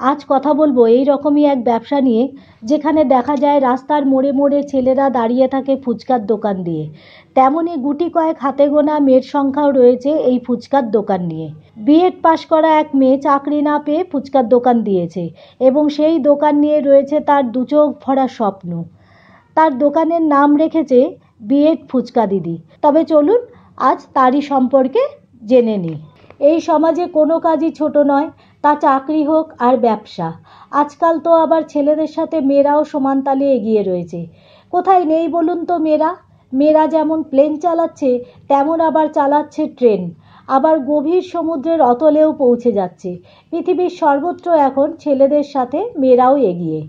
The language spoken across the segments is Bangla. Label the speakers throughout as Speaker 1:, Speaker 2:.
Speaker 1: আজ কথা বলবো এই রকমই এক ব্যবসা নিয়ে, যেখানে দেখা যায় রাস্তার মোড়ে মোড়ে ছেলেরা দাঁড়িয়ে থাকে ফুচকার দোকান দিয়ে। তেমনই গুটি কয়েক হাতে গোনা মেয়ের সংখ্যাও রয়েছে এই ফুচকার দোকান নিয়ে। বিএড পাশ করা এক মেয়ে চাকরি না পেয়ে ফুচকার দোকান দিয়েছে, এবং সেই দোকান নিয়ে রয়েছে তার দু চোখ ভরা স্বপ্ন। তার দোকানের নাম রেখেছে বিএড ফুচকা দিদি। তবে চলুন আজ তারই সম্পর্কে জেনে নিই। এই সমাজে কোনো কাজই ছোট নয়, তা চাকরি হোক আর ব্যবসা। আজকাল তো আবার ছেলেদের সাথে মেয়েরাও সমান তালে এগিয়ে রয়েছে। কোথায় নেই বলুন তো মেয়েরা? মেয়েরা যেমন প্লেন চালাচ্ছে, তেমন আবার চালাচ্ছে ট্রেন। আবার গভীর সমুদ্রের অতলেও পৌঁছে যাচ্ছে। পৃথিবীর সর্বত্র এখন ছেলেদের সাথে মেয়েরাও এগিয়ে।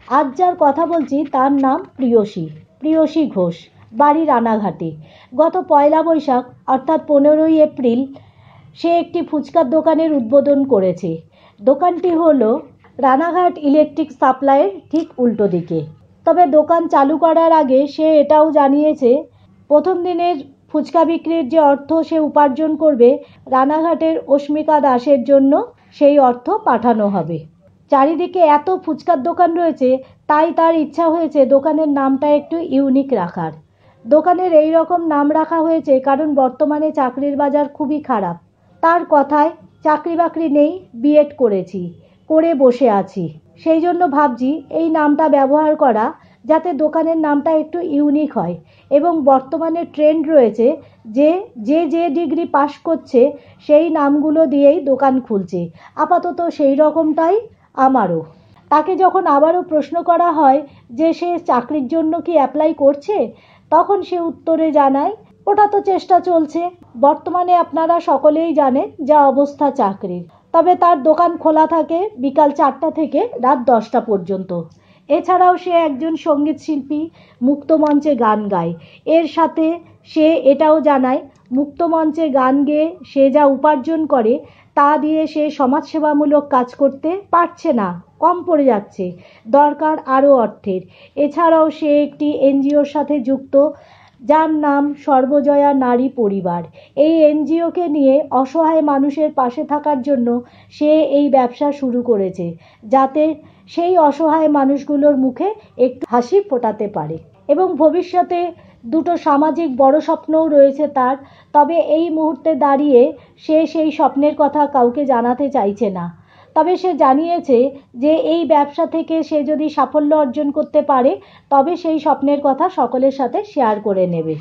Speaker 1: আজ যার কথা বলছি তার নাম প্রিয়সী ঘোষ। বাড়ি রানাঘাটে। গত পয়লা বৈশাখ অর্থাৎ 15ই এপ্রিল সে একটি ফুচকার দোকানের উদ্বোধন করেছে। দোকানটি হলো রানাঘাট ইলেকট্রিক সাপ্লাইয়ের ঠিক উল্টো দিকে। তবে দোকান চালু করার আগে সে এটাও জানিয়েছে, প্রথম দিনের ফুচকা বিক্রির যে অর্থ সে উপার্জন করবে, রানাঘাটের অস্মিকা দাসের জন্য সেই অর্থ পাঠানো হবে। চারিদিকে এত ফুচকার দোকান রয়েছে, তাই তার ইচ্ছা হয়েছে দোকানের নামটা একটু ইউনিক রাখার। দোকানের এই রকম নাম রাখা হয়েছে কারণ বর্তমানে চাকরির বাজার খুবই খারাপ। তার কথায়, চাকরি বাকরি নেই, বিএড করেছি, করে বসে আছি, সেই জন্য ভাবছি এই নামটা ব্যবহার করা, যাতে দোকানের নামটা একটু ইউনিক হয়। এবং বর্তমানে ট্রেন্ড রয়েছে যে যে ডিগ্রি পাশ করছে সেই নামগুলো দিয়েই দোকান খুলছে। আপাতত সেই রকমটাই আমারও। তাকে যখন আবারও প্রশ্ন করা হয় যে সে চাকরির জন্য কি অ্যাপ্লাই করছে, তখন সে উত্তরে জানায়, ওটা তো চেষ্টা চলছে। বর্তমানে আপনারা সকলেই জানেন যা অবস্থা চাকরির। তবে তার দোকান খোলা থাকে বিকাল 4টা থেকে রাত 10টা পর্যন্ত। এছাড়াও সে একজন সঙ্গীত শিল্পী, মুক্তমঞ্চে গান গায়। এর সাথে সে এটাও জানায়, মুক্তমঞ্চে গান গেয়ে সে যা উপার্জন করে তা দিয়ে সে সমাজসেবামূলক কাজ করতে পারছে না, কম পড়ে যাচ্ছে, দরকার আরও অর্থের। এছাড়াও সে একটি এনজিওর সাথে যুক্ত, যার নাম সর্বজয়া নারী পরিবার। এই এনজিওকে নিয়ে অসহায় মানুষের পাশে থাকার জন্য সে এই ব্যবসা শুরু করেছে, যাতে সেই অসহায় মানুষগুলোর মুখে একটু হাসি ফোটাতে পারে। এবং ভবিষ্যতে দুটো সামাজিক বড় স্বপ্নও রয়েছে তার। তবে এই মুহূর্তে দাঁড়িয়ে সে সেই স্বপ্নের কথা কাউকে জানাতে চাইছে না। তবে সে জানিয়েছে যে এই ব্যবসা থেকে সে যদি সাফল্য অর্জন করতে পারে, তবে সেই স্বপ্নের কথা সকলের সাথে শেয়ার করে নেবে।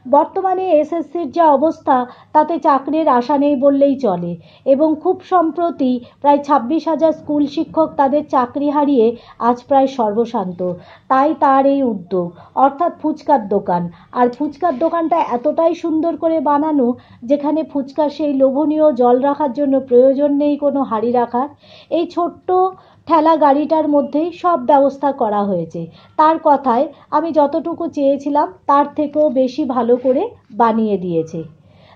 Speaker 1: বর্তমানে এসএসসির যা অবস্থা, তাতে চাকরির আশা নেই বললেই চলে। এবং খুব সম্প্রতি প্রায় 26,000 স্কুল শিক্ষক তাদের চাকরি হারিয়ে আজ প্রায় সর্বশান্ত। তাই তার এই উদ্যোগ, অর্থাৎ ফুচকার দোকান। আর ফুচকার দোকানটা এতটাই সুন্দর করে বানানো, যেখানে ফুচকার সেই লোভনীয় জল রাখার জন্য প্রয়োজন নেই কোনো হাঁড়ি রাখার। এই ছোট্ট ঠেলা গাড়িটার মধ্যেই সব ব্যবস্থা করা হয়েছে। তার কথায়, আমি যতটুকু চেয়েছিলাম তার থেকেও বেশি ভালো করে বানিয়ে দিয়েছে।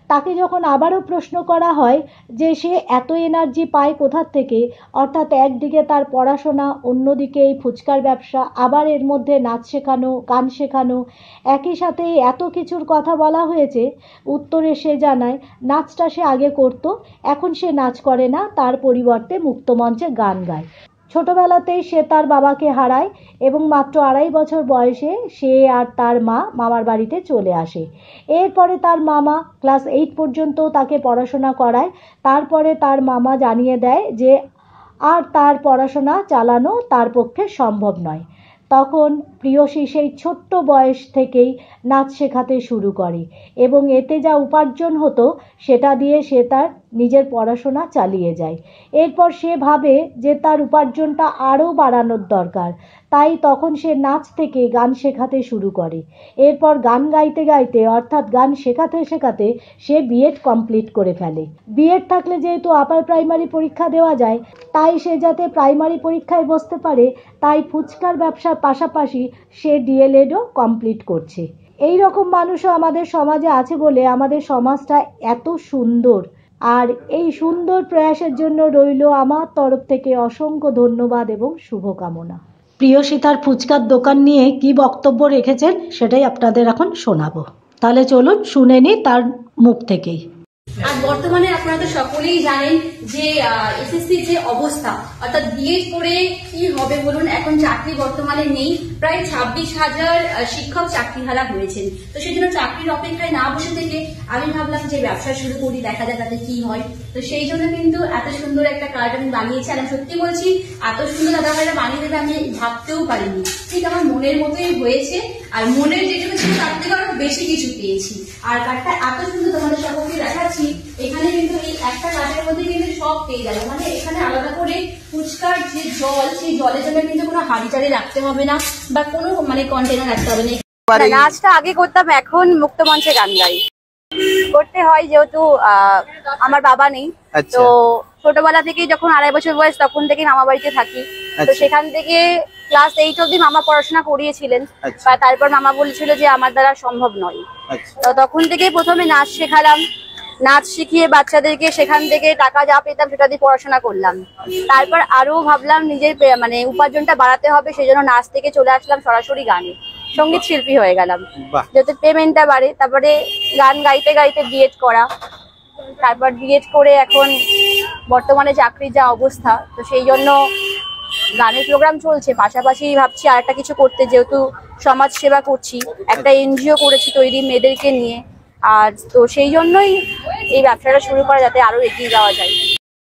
Speaker 1: তাকে যখন আবারও প্রশ্ন করা হয় যে সে এত এনার্জি পায় কোথার থেকে, অর্থাৎ একদিকে তার পড়াশোনা, অন্যদিকে এই ফুচকার ব্যবসা, আবার এর মধ্যে নাচ শেখানো, গান শেখানো, একই সাথে এত কিছুর কথা বলা হয়েছে, উত্তরে সে জানায় নাচটা সে আগে করতো, এখন সে নাচ করে না, তার পরিবর্তে মুক্তমঞ্চে গান গায়। ছোটবেলাতেই সে তার বাবাকে হারায় এবং মাত্র 2.5 বছর বয়সে সে আর তার মা মামার বাড়িতে চলে আসে। এরপরে তার মামা ক্লাস 8 পর্যন্ত তাকে পড়াশোনা করায়। তারপরে তার মামা জানিয়ে দেয় যে আর তার পড়াশোনা চালানো তার পক্ষে সম্ভব নয়। তখন প্রিয়সী সেই ছোট্ট বয়স থেকেই নাচ শেখাতে শুরু করে, এবং এতে যা উপার্জন হতো সেটা দিয়ে সে তার নিজের পড়াশোনা চালিয়ে যায়। এরপর সে ভাবে যে তার উপার্জনটা আরও বাড়ানোর দরকার, তাই তখন সে নাচ থেকে গান শেখাতে শুরু করে। এরপর গান গাইতে গাইতে, অর্থাৎ গান শেখাতে শেখাতে সে বিএড কমপ্লিট করে ফেলে। বিএড থাকলে যেহেতু আপার প্রাইমারি পরীক্ষা দেওয়া যায়, তাই সে যাতে প্রাইমারি পরীক্ষায় বসতে পারে, তাই ফুচকার ব্যবসার পাশাপাশি সে ডিএলএডও কমপ্লিট করছে। এই রকম মানুষও আমাদের সমাজে আছে বলে আমাদের সমাজটা এত সুন্দর। আর এই সুন্দর প্রয়াসের জন্য রইল আমার তরফ থেকে অসংখ্য ধন্যবাদ এবং শুভকামনা। প্রিয়সী তার ফুচকার দোকান নিয়ে কি বক্তব্য রেখেছেন সেটাই আপনাদের এখন শোনাবো। তাহলে চলুন শুনে নিই তার মুখ থেকেই।
Speaker 2: আর বর্তমানে আপনারা তো সকলেই জানেন যে এসএসসির যে অবস্থা, অর্থাৎ বিএড করে কি হবে বলুন, এখন চাকরি বর্তমানে নেই। প্রায় 26,000 শিক্ষক চাকরিহারা হয়েছেন। তো সেই জন্য চাকরির অপেক্ষায় না বসে থেকে আমি ভাবলাম যে ব্যবসা শুরু করি, দেখা যাক তাতে কি হয়। তো সেই জন্য কিন্তু এত সুন্দর একটা কার্ড আমি বানিয়েছি। আর আমি সত্যি বলছি, এত সুন্দর দাদাভাইরা বানিয়ে দেবে আমি ভাবতেও পারিনি। ঠিক আমার মনের মতোই হয়েছে, আর মনের যেটুকু ছিল তার থেকে আরো বেশি কিছু পেয়েছি। আর কার্ডটা এত সুন্দর তোমাদের সকলকে দেখাচ্ছি। এখানে কিন্তু এই একটা কার্ডের মধ্যে কিন্তু সব পেয়ে যাবে, মানে এখানে আলাদা করে ফুচকার যে জল, সেই জলের জন্য কিন্তু কোনো হাঁড়ি টাড়ি রাখতে হবে না, বা কোনো মানে কন্টেনার রাখতে হবে না।
Speaker 3: নাচটা আগে করতাম, এখন মুক্ত মঞ্চে গান গাই। করতে হয় যেহেতু আমার বাবা নেই, তো ছোটবেলা থেকেই যখন 2.5 বছর বয়স তখন থেকেই মামা বাড়িতে থাকি। তো সেখান থেকে ক্লাস 8 অবধি মামা পড়াশোনা করিয়েছিলেন। তারপর মামা বলেছিল যে আমার দ্বারা সম্ভব নয়। তো তখন থেকেই প্রথমে নাচ শেখালাম, নাচ শিখিয়ে বাচ্চাদেরকে সেখান থেকে টাকা যা পেতাম সেটা দিয়ে পড়াশোনা করলাম। তারপর আরো ভাবলাম নিজের মানে উপার্জনটা বাড়াতে হবে, সেই জন্য নাচ থেকে চলে আসলাম সরাসরি গানে, সঙ্গীত শিল্পী হয়ে গেলাম যাতে পেমেন্টটা বাড়ে। তারপরে গান গাইতে গাইতে বিএড করা, তারপর বিএড করে এখন বর্তমানে চাকরির যা অবস্থা, তো সেই জন্য গানের প্রোগ্রাম চলছে, পাশাপাশি ভাবছি আর একটা কিছু করতে, যেহেতু সমাজ সেবা করছি, একটা এনজিও করেছি তৈরি মেয়েদেরকে নিয়ে। আর তো সেই জন্যই এই ব্যবসাটা শুরু করা, যাতে আরো এগিয়ে যাওয়া যায়।